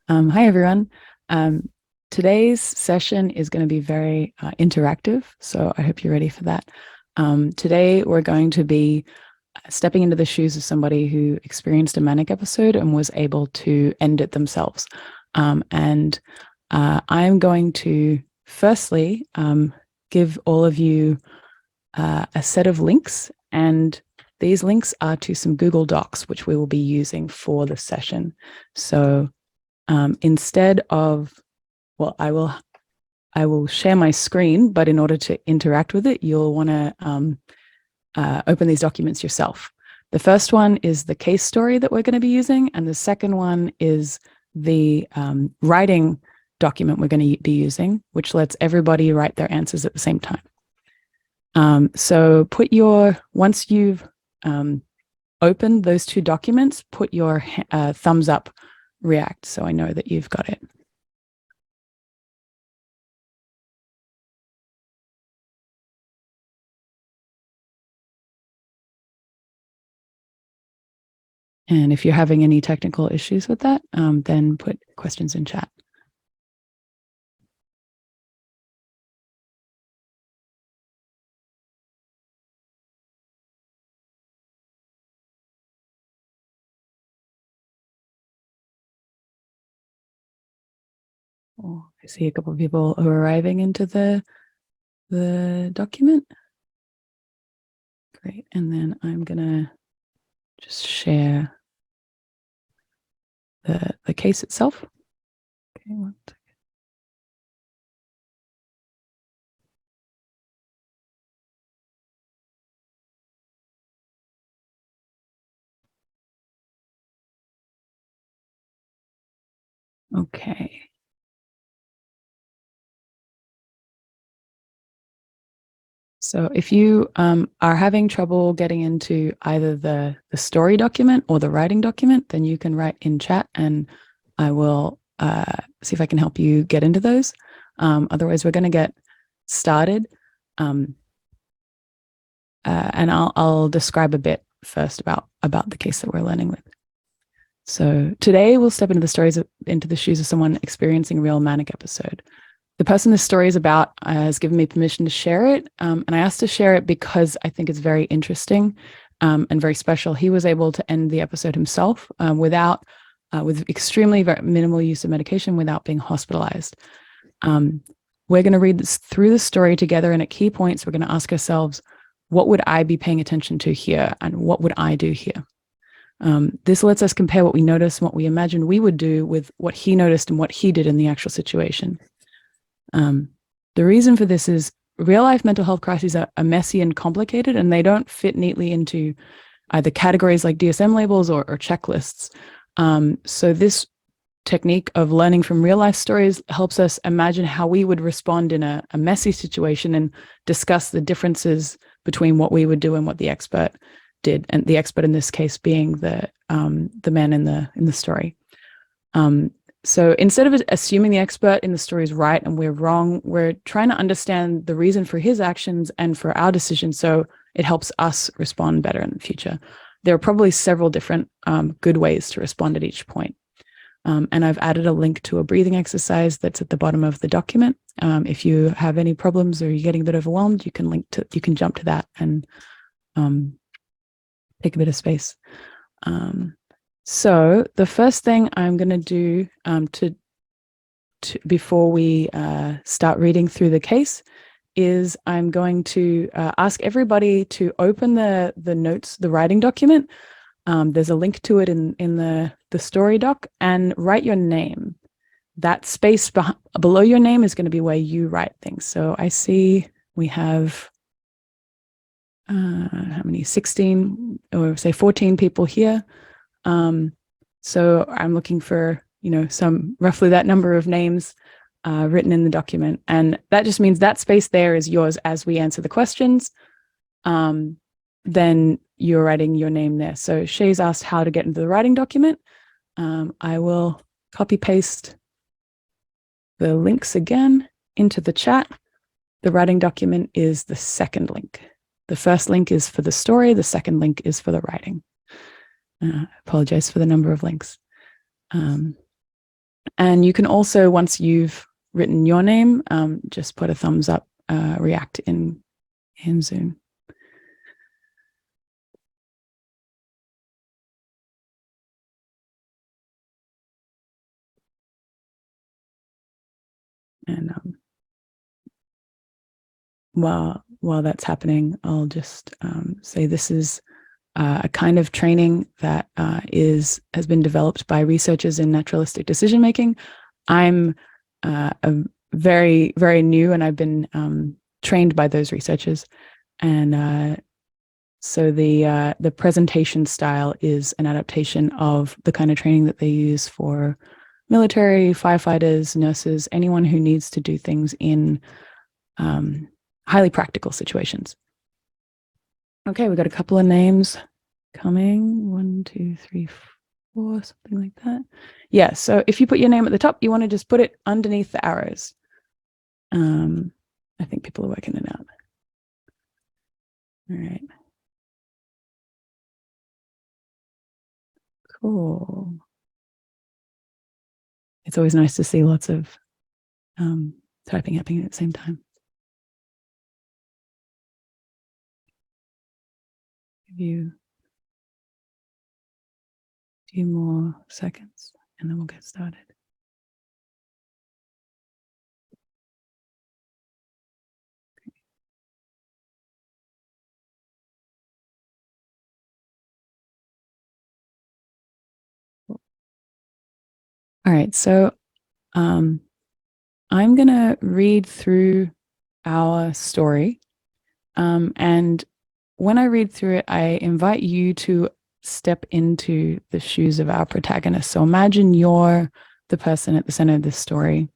Hi, everyone. Today's session is going to be very interactive, so I hope you're ready for that. Today, we're going to be stepping into the shoes of somebody who experienced a manic episode and was able to end it themselves. And I'm going to firstly give all of you a set of links, and these links are to some Google Docs, which we will be using for the session. So instead of, well, I will share my screen, but in order to interact with it, you'll want to open these documents yourself. The first one is the case story that we're going to be using, and the second one is the writing document we're going to be using, which lets everybody write their answers at the same time. So once you've opened those two documents, put your thumbs up react so I know that you've got it. And if you're having any technical issues with that, then put questions in chat. Oh, I see a couple of people who are arriving into the document. Great. And then I'm going to just share the case itself. Okay, 1 second. Okay. So if you are having trouble getting into either the story document or the writing document, then you can write in chat and I will see if I can help you get into those. Otherwise, we're going to get started. And I'll describe a bit first about the case that we're learning with. So today we'll step into the shoes of someone experiencing a real manic episode. The person this story is about has given me permission to share it, and I asked to share it because I think it's very interesting and very special. He was able to end the episode himself with extremely minimal use of medication without being hospitalized. We're going to read through the story together, and at key points, we're going to ask ourselves, what would I be paying attention to here, and what would I do here? This lets us compare what we notice and what we imagine we would do with what he noticed and what he did in the actual situation. The reason for this is real-life mental health crises are messy and complicated, and they don't fit neatly into either categories like DSM labels or checklists. So this technique of learning from real-life stories helps us imagine how we would respond in a messy situation and discuss the differences between what we would do and what the expert did, and the expert in this case being the man in the story. So instead of assuming the expert in the story is right and we're wrong, we're trying to understand the reason for his actions and for our decisions, so it helps us respond better in the future. There are probably several different good ways to respond at each point. And I've added a link to a breathing exercise that's at the bottom of the document. If you have any problems or you're getting a bit overwhelmed, you can jump to that and take a bit of space. So the first thing I'm going to do before we start reading through the case is I'm going to ask everybody to open the notes, the writing document. There's a link to it in the story doc, and write your name. That space below your name is going to be where you write things. So I see we have how many? 16 or say 14 people here. So I'm looking for, some youghly that number of names written in the document. And that just means that space there is yours as we answer the questions. Then you're writing your name there. So Shay's asked how to get into the writing document. I will copy paste the links again into the chat. The writing document is the second link. The first link is for the story. The second link is for the writing. I apologize for the number of links. And you can also, once you've written your name, just put a thumbs up react in Zoom. And while that's happening, I'll just say this is a kind of training that has been developed by researchers in naturalistic decision making. I'm very, very new, and I've been trained by those researchers. And so the presentation style is an adaptation of the kind of training that they use for military, firefighters, nurses, anyone who needs to do things in highly practical situations. Okay, we got a couple of names coming. 1, 2, 3, 4, something like that. Yeah, so if you put your name at the top, you want to just put it underneath the arrows. I think people are working it out. All right. Cool. It's always nice to see lots of typing happening at the same time. Give you a few more seconds and then we'll get started. All right, so I'm going to read through our story. And when I read through it, I invite you to step into the shoes of our protagonist. So imagine you're the person at the center of this story.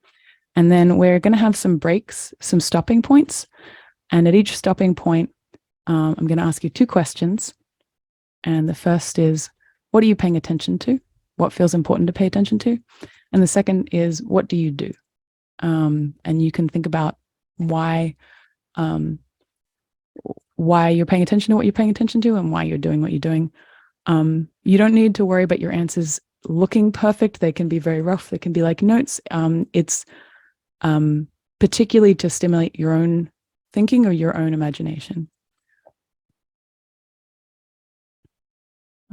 And then we're going to have some breaks, some stopping points. And at each stopping point, I'm going to ask you 2 questions. And the first is, what are you paying attention to? What feels important to pay attention to? And the second is, what do you do? And you can think about why you're paying attention to what you're paying attention to and why you're doing what you're doing. You don't need to worry about your answers looking perfect. They can be very rough. They can be like notes. It's particularly to stimulate your own thinking or your own imagination.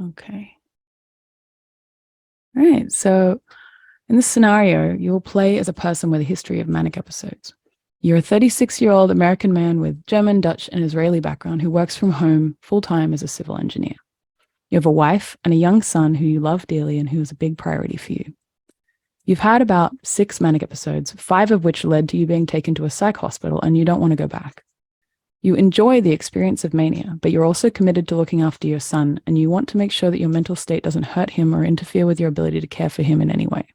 Okay. All right. So in this scenario, you'll play as a person with a history of manic episodes. You're a 36-year-old American man with German, Dutch, and Israeli background who works from home full-time as a civil engineer. You have a wife and a young son who you love dearly and who is a big priority for you. You've had about 6 manic episodes, 5 of which led to you being taken to a psych hospital, and you don't want to go back. You enjoy the experience of mania, but you're also committed to looking after your son, and you want to make sure that your mental state doesn't hurt him or interfere with your ability to care for him in any way.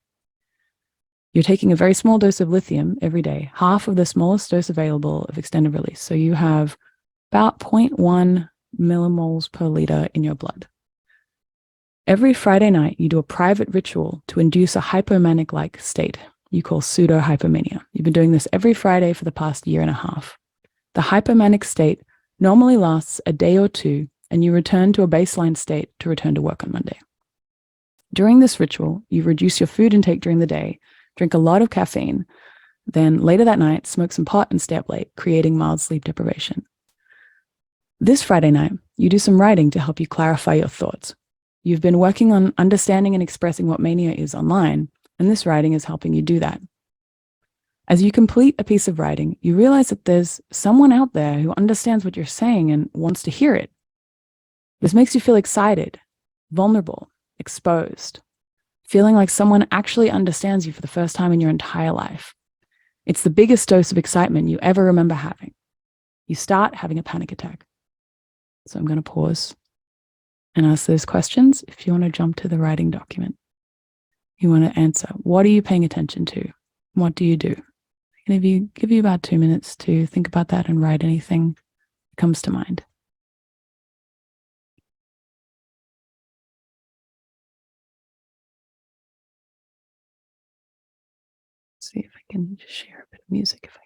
You're taking a very small dose of lithium every day, half of the smallest dose available of extended release. So you have about 0.1 millimoles per liter in your blood. Every Friday night, you do a private ritual to induce a hypomanic-like state you call pseudo-hypomania. You've been doing this every Friday for the past 1.5 years. The hypomanic state normally lasts a day or 2, and you return to a baseline state to return to work on Monday. During this ritual, you reduce your food intake during the day, drink a lot of caffeine, then later that night, smoke some pot and stay up late, creating mild sleep deprivation. This Friday night, you do some writing to help you clarify your thoughts. You've been working on understanding and expressing what mania is online, and this writing is helping you do that. As you complete a piece of writing, you realize that there's someone out there who understands what you're saying and wants to hear it. This makes you feel excited, vulnerable, exposed, feeling like someone actually understands you for the first time in your entire life. It's the biggest dose of excitement you ever remember having. You start having a panic attack. So I'm going to pause and ask those questions. If you want to jump to the writing document, you want to answer, what are you paying attention to? What do you do? I'm going to give you about 2 minutes to think about that and write anything that comes to mind. See if I can just share a bit of music if I can.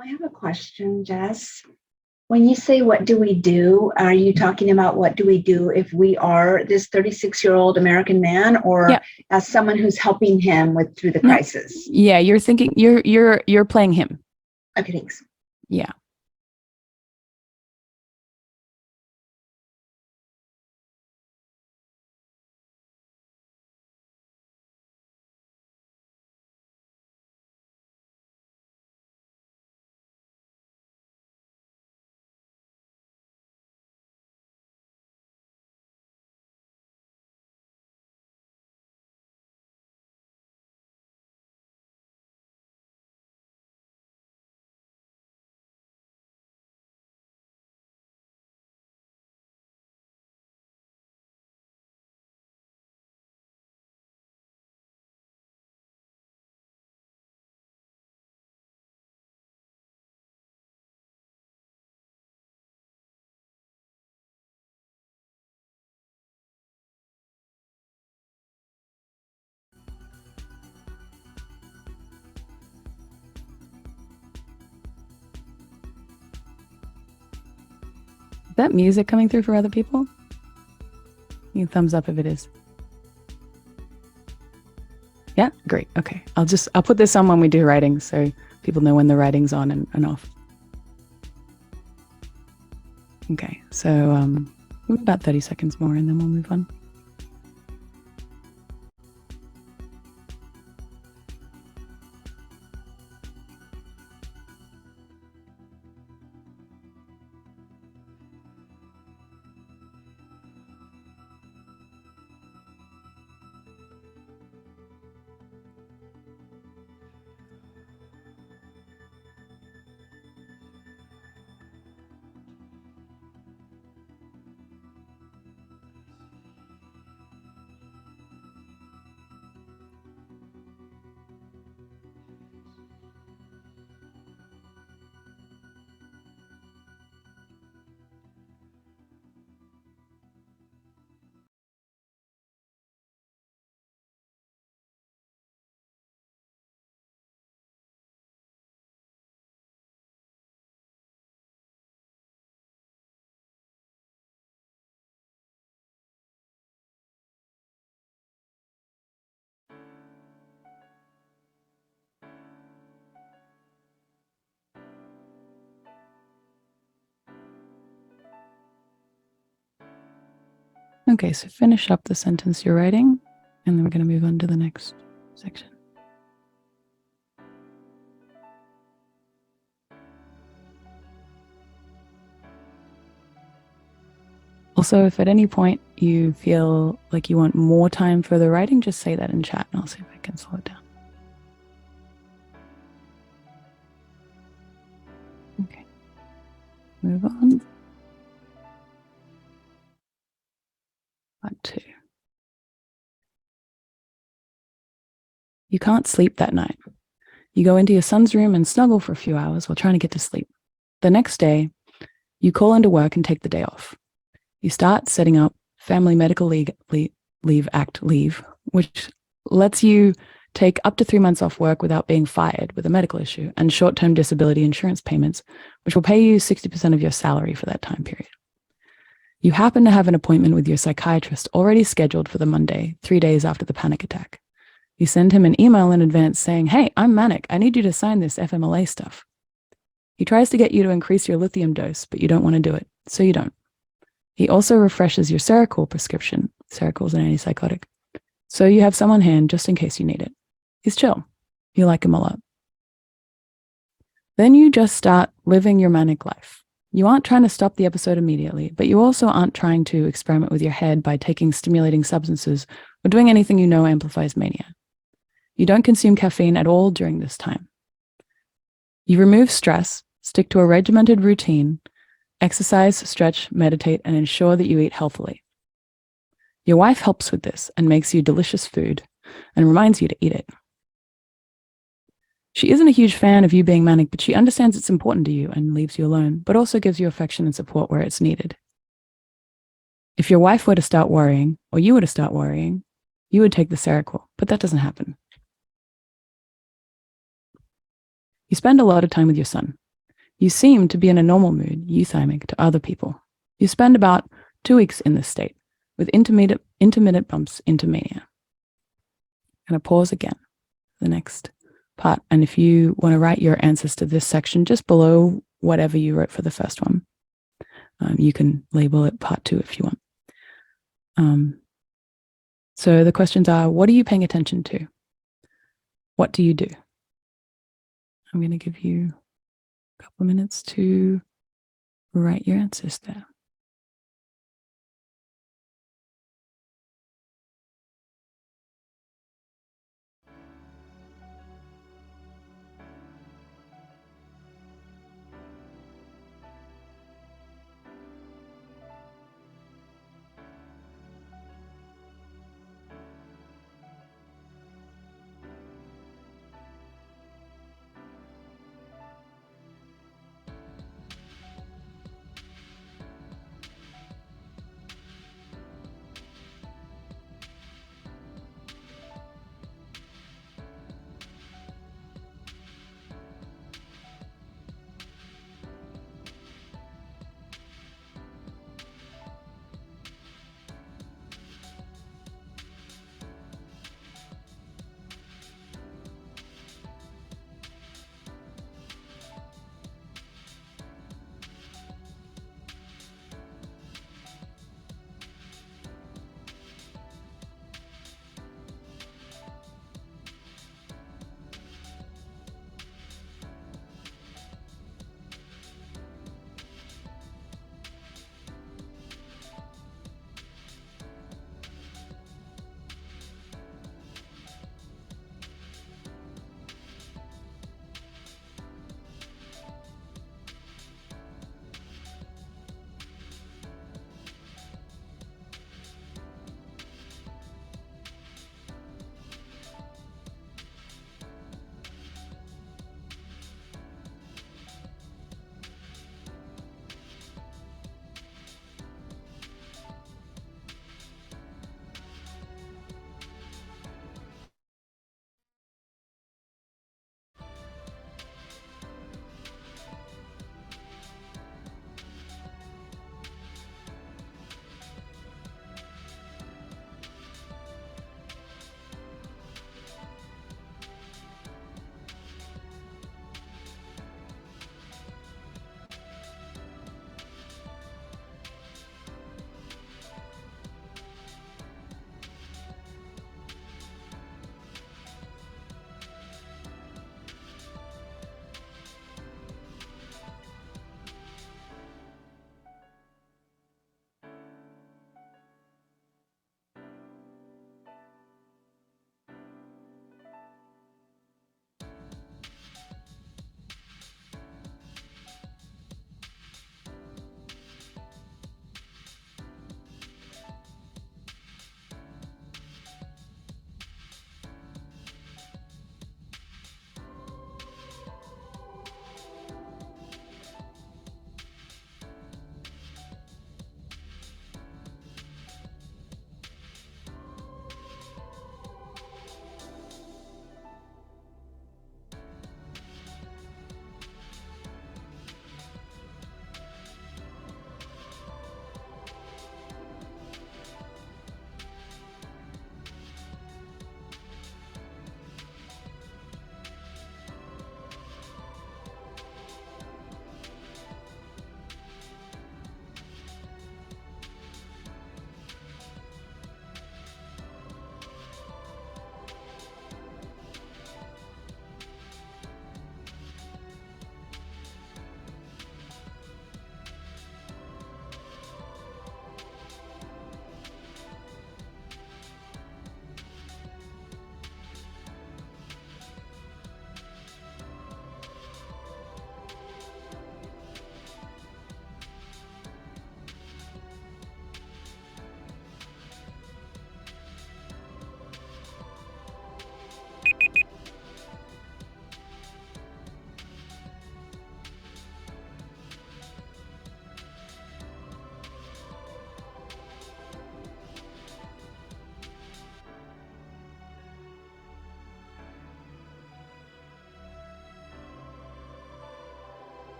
I have a question, Jess. When you say what do we do, are you talking about what do we do if we are this 36-year-old American man, or as someone who's helping him through the crisis? Yeah, you're thinking you're playing him. Okay, thanks. Yeah. Is that music coming through for other people? You can thumbs up if it is. Yeah, great. Okay. I'll put this on when we do writing so people know when the writing's on and off. Okay, so about 30 seconds more and then we'll move on. Okay, so finish up the sentence you're writing, and then we're going to move on to the next section. Also, if at any point you feel like you want more time for the writing, just say that in chat and I'll see if I can slow it down. Okay, move on. Part 2. You can't sleep that night. You go into your son's room and snuggle for a few hours while trying to get to sleep. The next day, you call into work and take the day off. You start setting up Family Medical Leave Act leave, which lets you take up to 3 months off work without being fired with a medical issue, and short-term disability insurance payments, which will pay you 60% of your salary for that time period. You happen to have an appointment with your psychiatrist already scheduled for the Monday, 3 days after the panic attack. You send him an email in advance saying, "Hey, I'm manic. I need you to sign this FMLA stuff." He tries to get you to increase your lithium dose, but you don't want to do it, so you don't. He also refreshes your Seroquel prescription. Seroquel is an antipsychotic. So you have some on hand just in case you need it. He's chill. You like him a lot. Then you just start living your manic life. You aren't trying to stop the episode immediately, but you also aren't trying to experiment with your head by taking stimulating substances or doing anything you know amplifies mania. You don't consume caffeine at all during this time. You remove stress, stick to a regimented routine, exercise, stretch, meditate, and ensure that you eat healthily. Your wife helps with this and makes you delicious food and reminds you to eat it. She isn't a huge fan of you being manic, but she understands it's important to you and leaves you alone, but also gives you affection and support where it's needed. If your wife were to start worrying, or you were to start worrying, you would take the Seroquel, but that doesn't happen. You spend a lot of time with your son. You seem to be in a normal mood, euthymic to other people. You spend about 2 weeks in this state, with intermittent bumps into mania. I'm going to pause again, the next part. And if you want to write your answers to this section just below whatever you wrote for the first one, you can label it part 2 if you want. So the questions are, what are you paying attention to? What do you do? I'm going to give you a couple of minutes to write your answers there.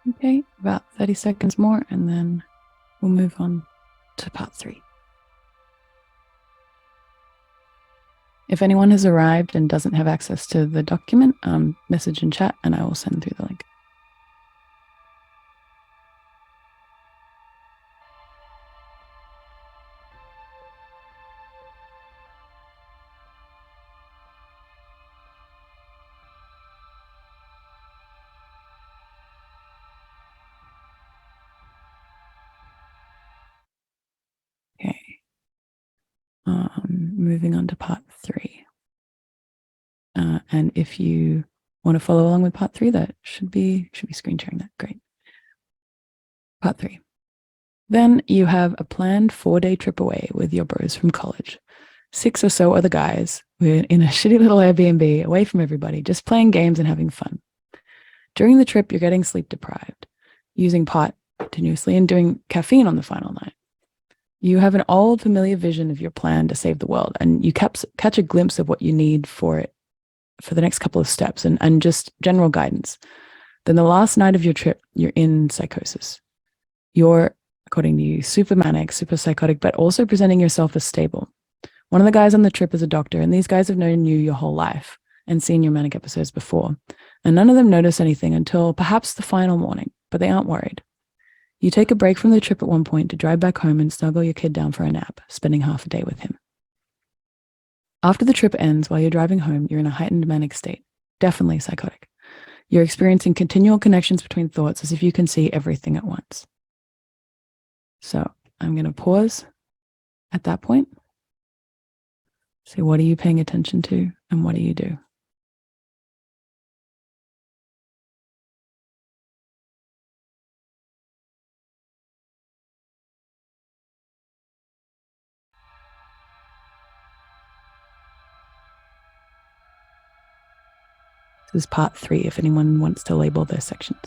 Okay, about 30 seconds more, and then we'll move on to part 3. If anyone has arrived and doesn't have access to the document, message in chat and I will send through the link. Okay. Moving on to part 3. And if you want to follow along with part 3, that should be screen sharing that. Great. Part 3. Then you have a planned 4-day trip away with your bros from college. 6 or so other guys. We're in a shitty little Airbnb away from everybody, just playing games and having fun. During the trip, you're getting sleep deprived, using pot continuously and doing caffeine on the final night. You have an old familiar vision of your plan to save the world, and you catch a glimpse of what you need for it for the next couple of steps and just general guidance. Then the last night of your trip, you're in psychosis. You're, according to you, super manic, super psychotic, but also presenting yourself as stable. One of the guys on the trip is a doctor, and these guys have known you your whole life and seen your manic episodes before. And none of them notice anything until perhaps the final morning, but they aren't worried. You take a break from the trip at one point to drive back home and snuggle your kid down for a nap, spending half a day with him. After the trip ends, while you're driving home, you're in a heightened manic state, definitely psychotic. You're experiencing continual connections between thoughts as if you can see everything at once. So I'm going to pause at that point. So what are you paying attention to and what do you do? This is part 3 if anyone wants to label their sections.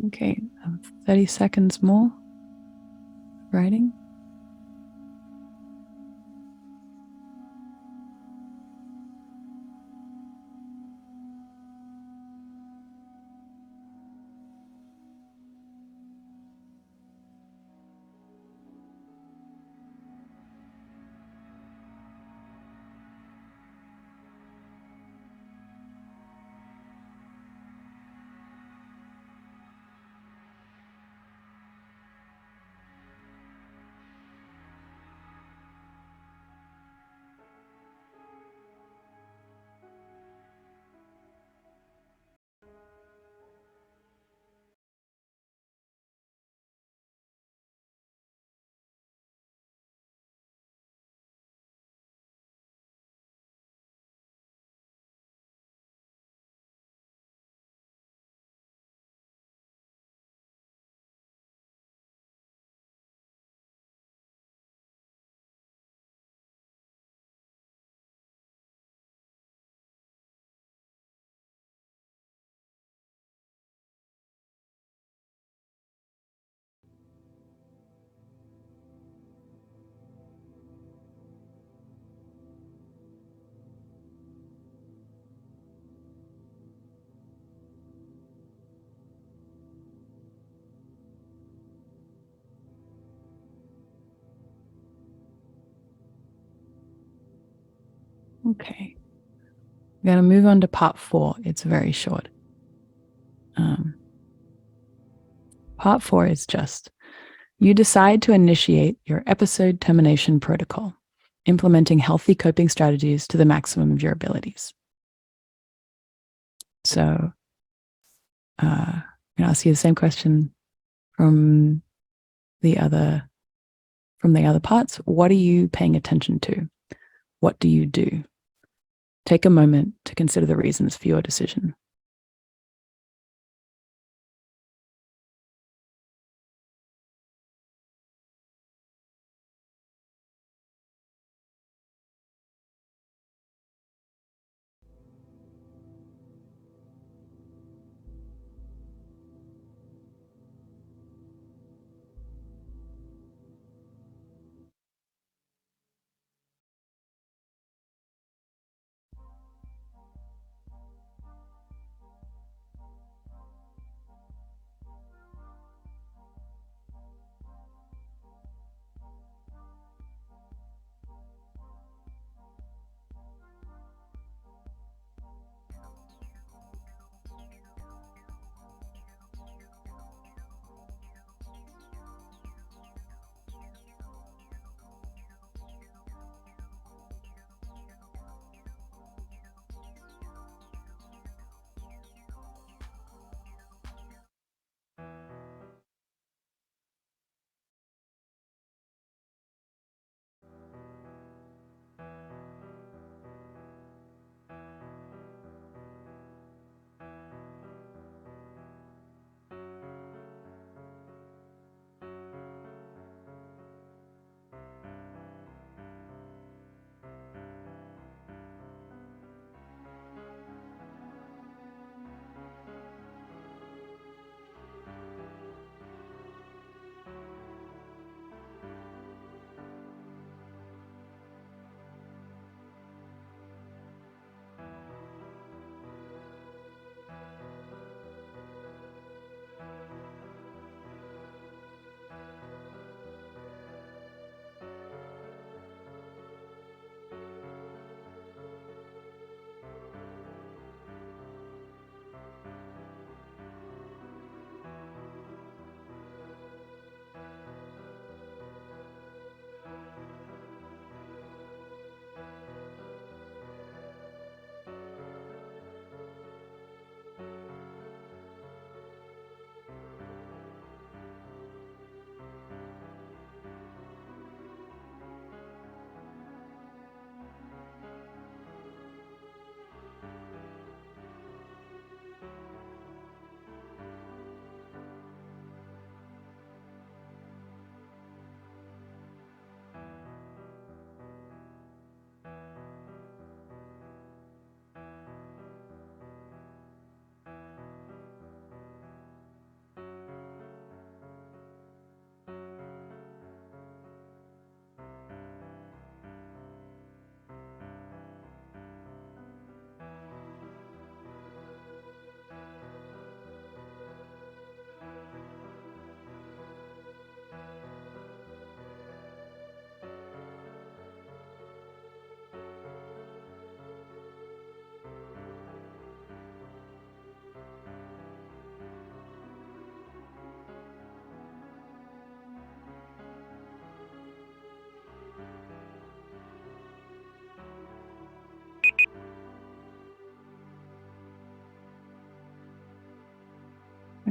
Okay, 30 seconds more. writing. Okay. We're going to move on to part 4. It's very short. Part 4 is just you decide to initiate your episode termination protocol, implementing healthy coping strategies to the maximum of your abilities. So, I'm going to ask you the same question from the other parts. What are you paying attention to? What do you do? Take a moment to consider the reasons for your decision.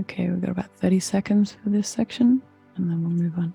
Okay, we've got about 30 seconds for this section, and then we'll move on.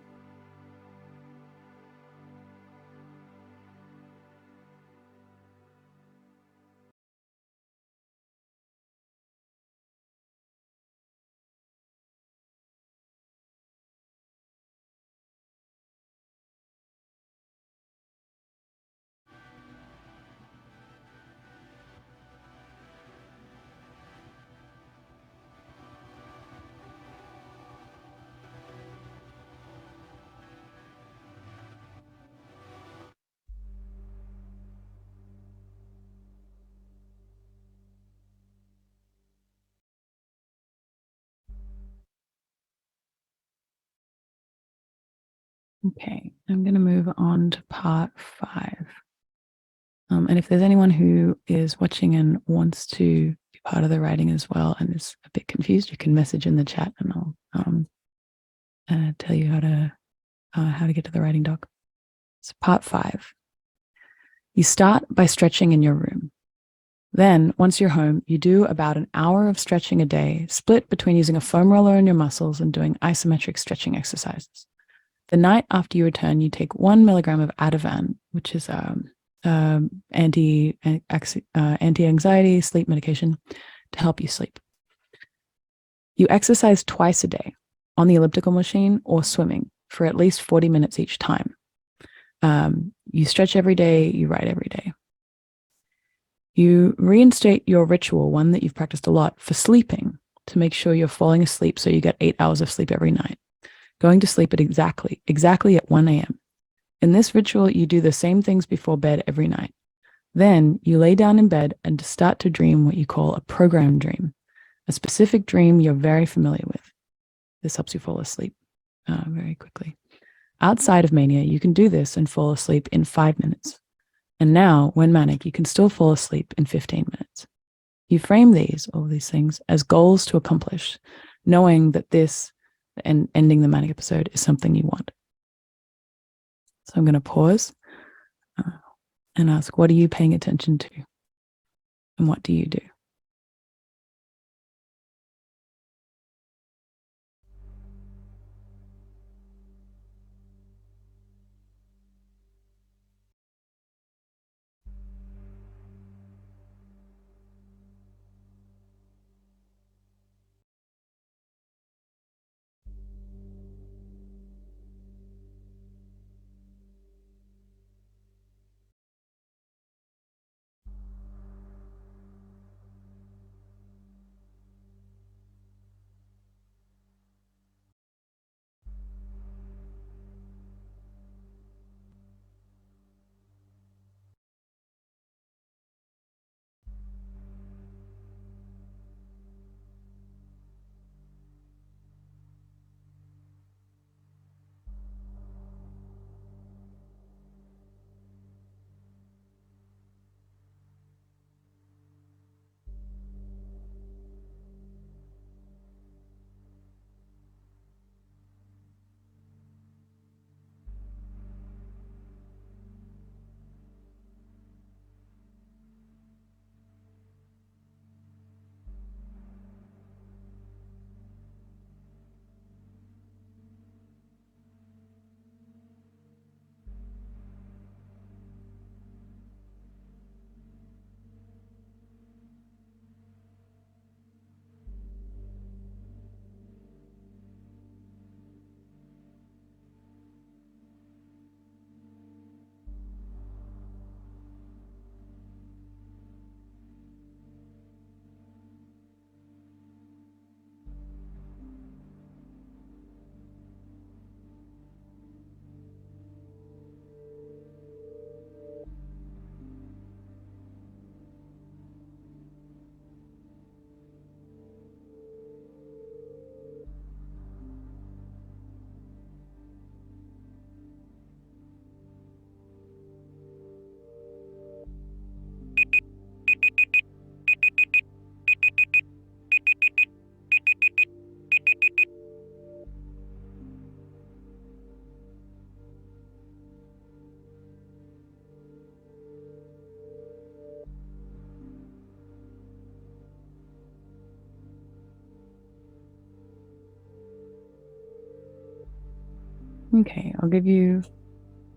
Okay, I'm going to move on to part 5. And if there's anyone who is watching and wants to be part of the writing as well and is a bit confused, you can message in the chat and I'll tell you how to get to the writing doc. So part 5. You start by stretching in your room. Then, once you're home, you do about an hour of stretching a day, split between using a foam roller on your muscles and doing isometric stretching exercises. The night after you return, you take 1 milligram of Ativan, which is anti-anxiety sleep medication to help you sleep. You exercise twice a day on the elliptical machine or swimming for at least 40 minutes each time. You stretch every day, you write every day. You reinstate your ritual, one that you've practiced a lot, for sleeping to make sure you're falling asleep so you get 8 hours of sleep every night. Going to sleep at exactly at 1 a.m. In this ritual, you do the same things before bed every night. Then you lay down in bed and start to dream what you call a program dream, a specific dream you're very familiar with. This helps you fall asleep very quickly. Outside of mania, you can do this and fall asleep in 5 minutes. And now, when manic, you can still fall asleep in 15 minutes. You frame all these things, as goals to accomplish, knowing that this and ending the manic episode is something you want. So I'm going to pause and ask, what are you paying attention to? And what do you do? Okay, I'll give you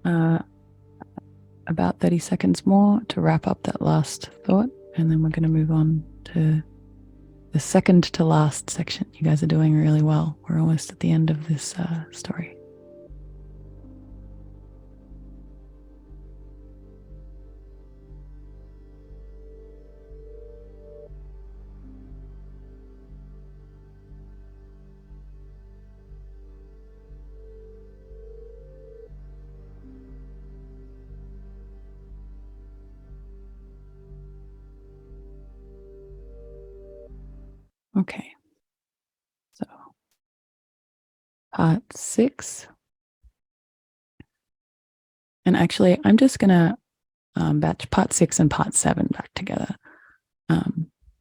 about 30 seconds more to wrap up that last thought, and then we're going to move on to the second to last section. You guys are doing really well. We're almost at the end of this story. Okay, so part 6. And actually, I'm just going to batch part 6 and part 7 back together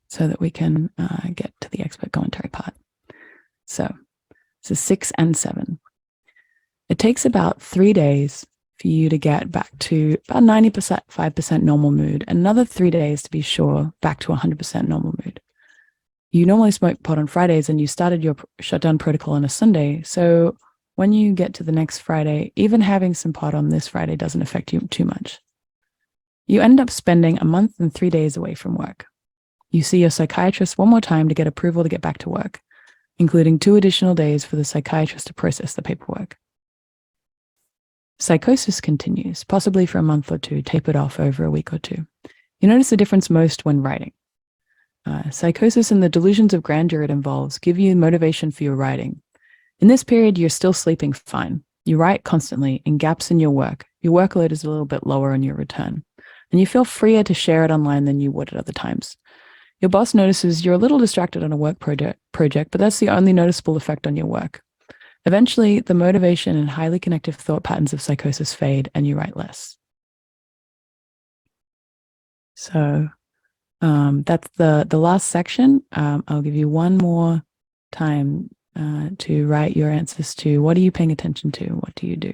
so that we can get to the expert commentary part. So 6 and 7. It takes about 3 days for you to get back to about 90%, 5% normal mood, and another 3 days to be sure back to 100% normal mood. You normally smoke pot on Fridays and you started your shutdown protocol on a Sunday. So when you get to the next Friday, even having some pot on this Friday doesn't affect you too much. You end up spending a month and 3 days away from work. You see your psychiatrist one more time to get approval to get back to work, including 2 additional days for the psychiatrist to process the paperwork. Psychosis continues, possibly for a month or two, tapered off over a week or two. You notice the difference most when writing. Psychosis and the delusions of grandeur it involves give you motivation for your writing. In this period, you're still sleeping fine. You write constantly in gaps in your work. Your workload is a little bit lower on your return, and you feel freer to share it online than you would at other times. Your boss notices you're a little distracted on a work project, but that's the only noticeable effect on your work. Eventually, the motivation and highly connective thought patterns of psychosis fade, and you write less. So that's the last section. I'll give you one more time to write your answers to what are you paying attention to? What do you do?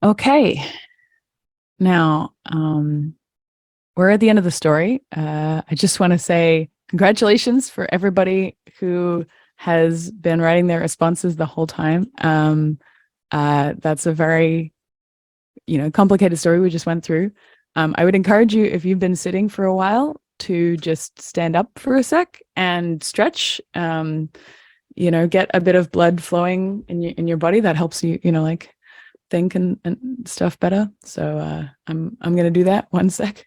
Okay. Now, we're at the end of the story. I just want to say congratulations for everybody who has been writing their responses the whole time. That's a very, complicated story we just went through. I would encourage you, if you've been sitting for a while, to just stand up for a sec and stretch, get a bit of blood flowing in your body. That helps you, like think and stuff better. So I'm going to do that. One sec.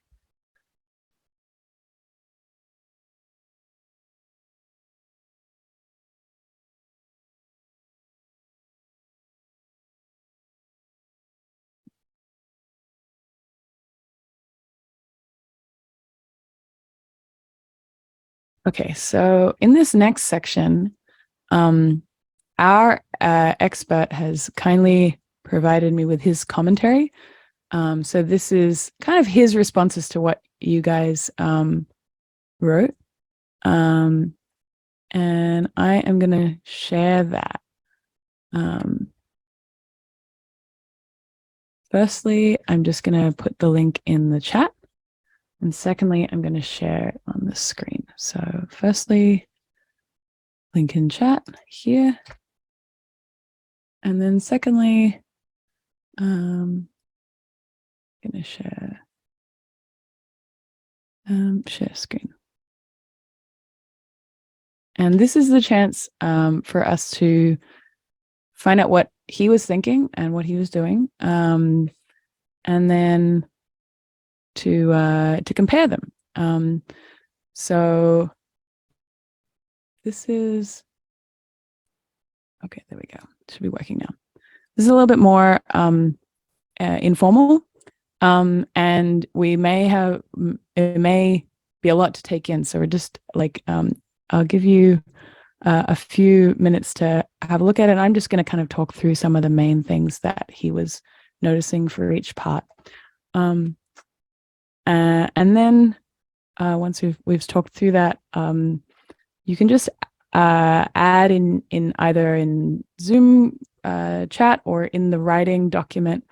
Okay, so in this next section, our expert has kindly provided me with his commentary. So this is kind of his responses to what you guys wrote. And I am going to share that. Firstly, I'm just going to put the link in the chat. And secondly, I'm going to share it on the screen. So firstly, link in chat here. And then secondly, I'm going to share screen. And this is the chance for us to find out what he was thinking and what he was doing, and then to compare them. So this is okay. There we go. It should be working now. This is a little bit more informal, and it may be a lot to take in. So we're just like I'll give you a few minutes to have a look at it. I'm just going to kind of talk through some of the main things that he was noticing for each part. And then once we've talked through that, you can just add in either in Zoom chat or in the writing document.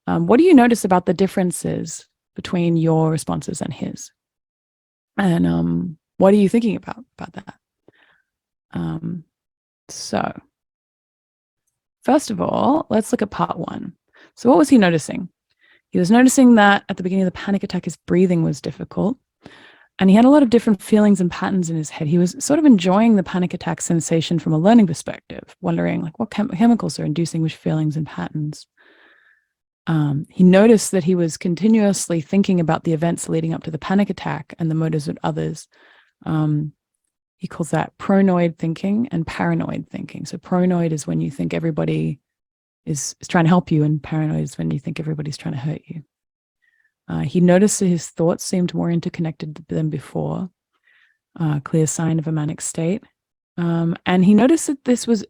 What do you notice about the differences between your responses and his? And what are you thinking about that? So first of all, let's look at part one. So what was he noticing? He was noticing that at the beginning of the panic attack, his breathing was difficult, and he had a lot of different feelings and patterns in his head. He was sort of enjoying the panic attack sensation from a learning perspective, wondering like what chemicals are inducing which feelings and patterns. He noticed that he was continuously thinking about the events leading up to the panic attack and the motives of others. He calls that pronoid thinking and paranoid thinking. So pronoid is when you think everybody is trying to help you, and paranoid is when you think everybody's trying to hurt you. He noticed that his thoughts seemed more interconnected than before, clear sign of a manic state. And he noticed that this was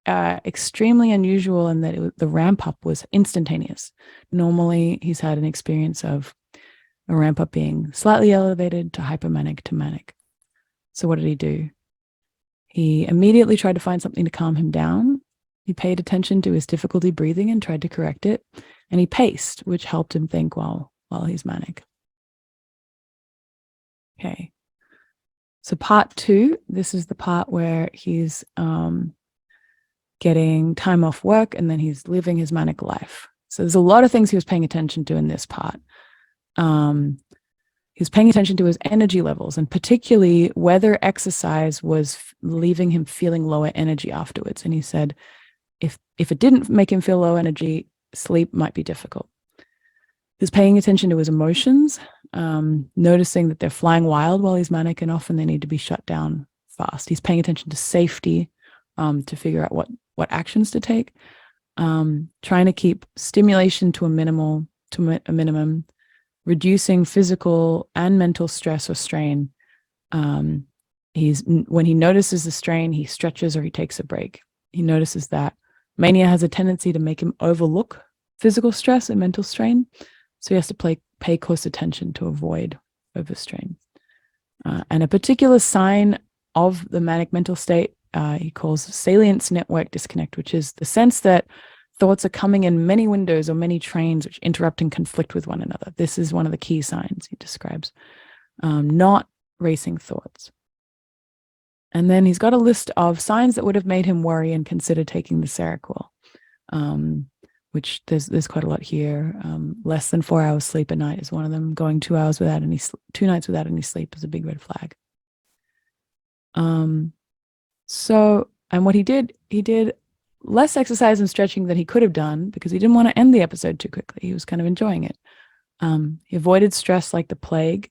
extremely unusual and that the ramp up was instantaneous. Normally, he's had an experience of a ramp up being slightly elevated to hypomanic to manic. So what did he do? He immediately tried to find something to calm him down. He paid attention to his difficulty breathing and tried to correct it. And he paced, which helped him think while he's manic. Okay. So part two, this is the part where he's getting time off work and then he's living his manic life. So there's a lot of things he was paying attention to in this part. He was paying attention to his energy levels, and particularly whether exercise was leaving him feeling lower energy afterwards. And he said, if it didn't make him feel low energy, sleep might be difficult. He's paying attention to his emotions, noticing that they're flying wild while he's manic and often they need to be shut down fast. He's paying attention to safety, to figure out what actions to take, trying to keep stimulation to a minimum, reducing physical and mental stress or strain. When he notices the strain, he stretches or he takes a break. He notices that mania has a tendency to make him overlook physical stress and mental strain, so he has to pay close attention to avoid overstrain. And a particular sign of the manic mental state he calls salience network disconnect, which is the sense that thoughts are coming in many windows or many trains which interrupt and conflict with one another. This is one of the key signs he describes, not racing thoughts. And then he's got a list of signs that would have made him worry and consider taking the Seroquel. which there's quite a lot here. Less than 4 hours sleep a night is one of them. Going 2 hours without 2 nights without any sleep is a big red flag. So, and what he did less exercise and stretching than he could have done because he didn't want to end the episode too quickly. He was kind of enjoying it. He avoided stress like the plague,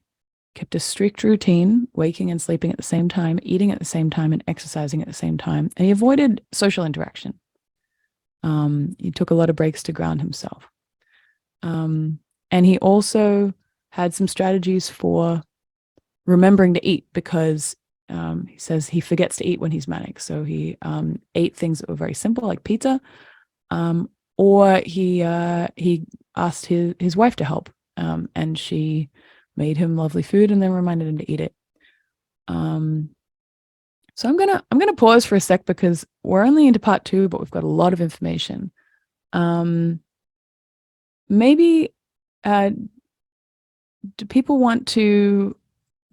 kept a strict routine, waking and sleeping at the same time, eating at the same time, and exercising at the same time. And he avoided social interaction. He took a lot of breaks to ground himself. And he also had some strategies for remembering to eat because he says he forgets to eat when he's manic. So he ate things that were very simple, like pizza, or he asked his wife to help, and she made him lovely food and then reminded him to eat it. So I'm gonna pause for a sec because we're only into part 2, but we've got a lot of information. Maybe do people want to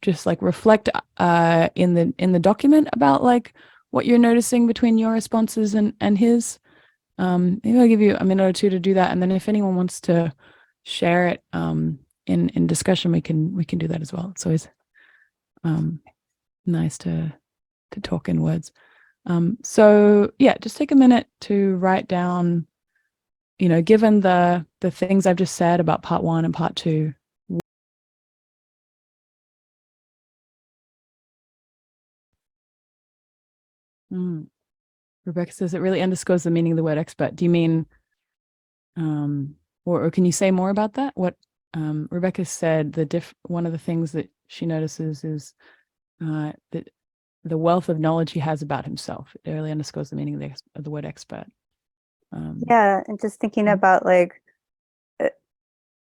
just like reflect in the document about like what you're noticing between your responses and his? Maybe I'll give you a minute or two to do that, and then if anyone wants to share it in discussion, we can do that as well. It's always nice to talk in words. So yeah, just take a minute to write down, given the things I've just said about part 1 and part 2. Rebecca says it really underscores the meaning of the word expert. Do you mean, or can you say more about that? What Rebecca said, one of the things that she notices is that the wealth of knowledge he has about himself. It really underscores the meaning of the word expert. Yeah, and just thinking about like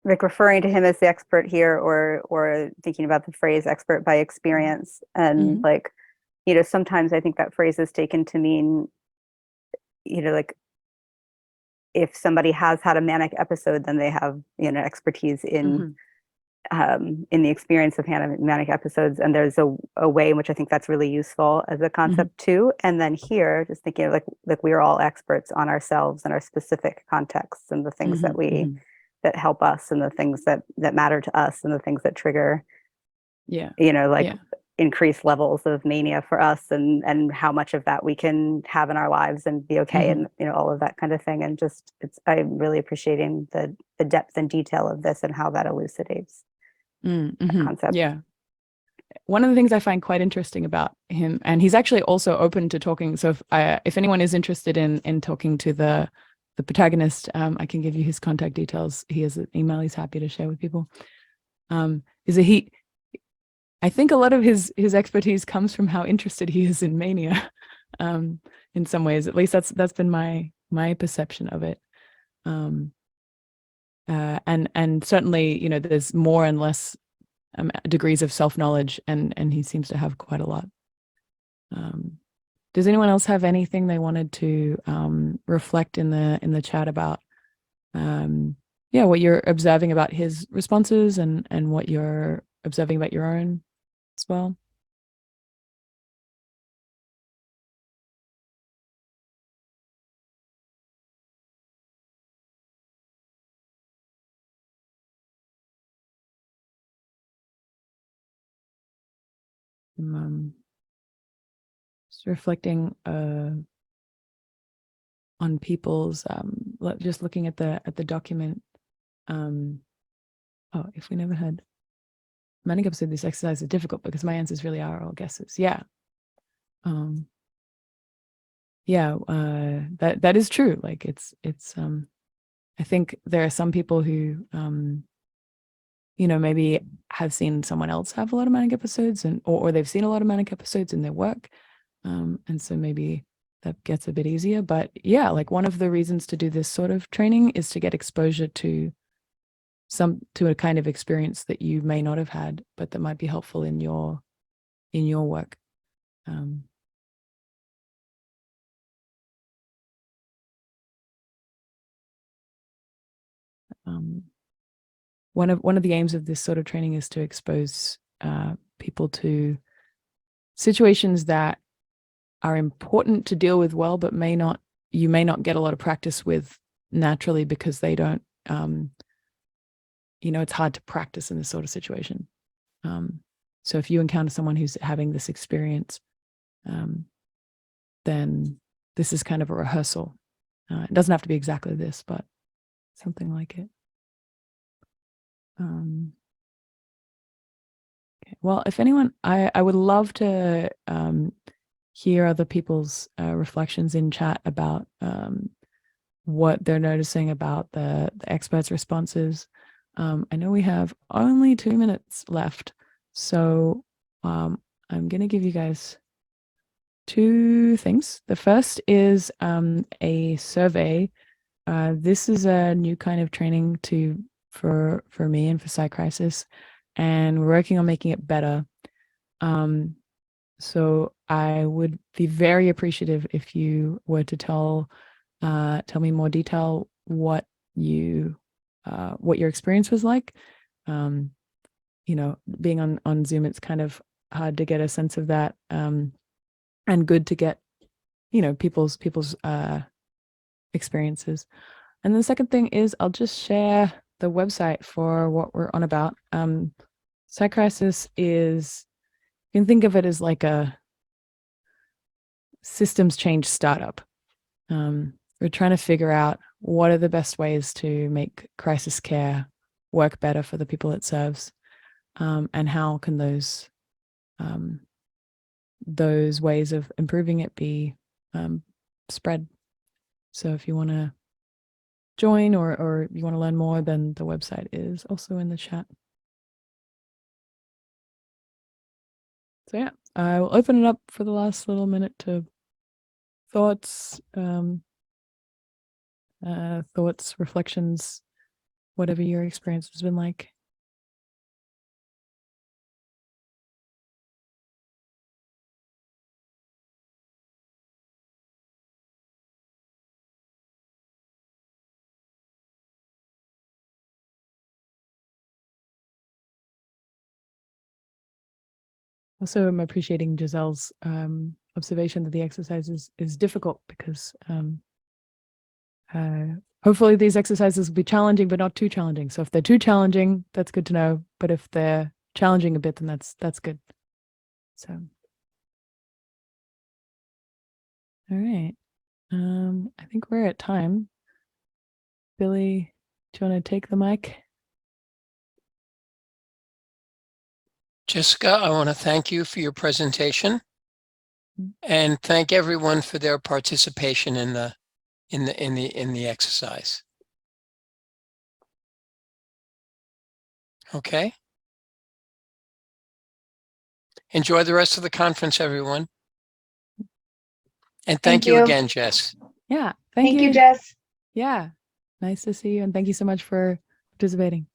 referring to him as the expert here, or thinking about the phrase expert by experience, and like, sometimes I think that phrase is taken to mean, like if somebody has had a manic episode, then they have, expertise in the experience of manic episodes. And there's a way in which I think that's really useful as a concept too. And then here, just thinking of like we are all experts on ourselves and our specific contexts and the things that help us and the things that matter to us and the things that trigger, increased levels of mania for us, and how much of that we can have in our lives and be okay, and all of that kind of thing. And just I'm really appreciating the depth and detail of this and how that elucidates that concept. Yeah. One of the things I find quite interesting about him, and he's actually also open to talking. So if anyone is interested in talking to the protagonist, I can give you his contact details. He has an email he's happy to share with people. Is that I think a lot of his expertise comes from how interested he is in mania, in some ways. At least that's been my perception of it. And certainly, there's more and less degrees of self-knowledge, and he seems to have quite a lot. Does anyone else have anything they wanted to reflect in the chat about? What you're observing about his responses and what you're observing about your own as well. Just reflecting on people's just looking at the document. If we never had manic episode, this exercise is difficult because my answers really are all guesses. Yeah. That is true. Like it's I think there are some people who maybe have seen someone else have a lot of manic episodes, or they've seen a lot of manic episodes in their work, and so maybe that gets a bit easier. But yeah, like one of the reasons to do this sort of training is to get exposure to a kind of experience that you may not have had, but that might be helpful in your work. One of the aims of this sort of training is to expose people to situations that are important to deal with well, but you may not get a lot of practice with naturally because they don't, it's hard to practice in this sort of situation. So if you encounter someone who's having this experience, then this is kind of a rehearsal. It doesn't have to be exactly this, but something like it. Okay. Well, if anyone, I would love to hear other people's reflections in chat about what they're noticing about the experts' responses. I know we have only 2 minutes left, so I'm going to give you guys 2 things. The first is a survey. This is a new kind of training for me and for Psycrisis, and we're working on making it better. So I would be very appreciative if you were to tell me more detail what your experience was like. Being on Zoom, it's kind of hard to get a sense of that, and good to get people's experiences. And the second thing is I'll just share the website for what we're on about. Psycrisis is, you can think of it as like a systems change startup. We're trying to figure out what are the best ways to make crisis care work better for the people it serves, and how can those ways of improving it be spread. So if you want to join or you want to learn more, then the website is also in the chat. So yeah, I will open it up for the last little minute to thoughts, reflections, whatever your experience has been like. Also, I'm appreciating Giselle's observation that the exercise is difficult because hopefully these exercises will be challenging, but not too challenging. So if they're too challenging, that's good to know. But if they're challenging a bit, then that's good. So, all right. I think we're at time. Billy, do you want to take the mic? Jessica, I want to thank you for your presentation and thank everyone for their participation in the exercise. Okay. Enjoy the rest of the conference, everyone. And thank you again, Jess. Yeah. Thank you, Jess. Yeah. Nice to see you. And thank you so much for participating.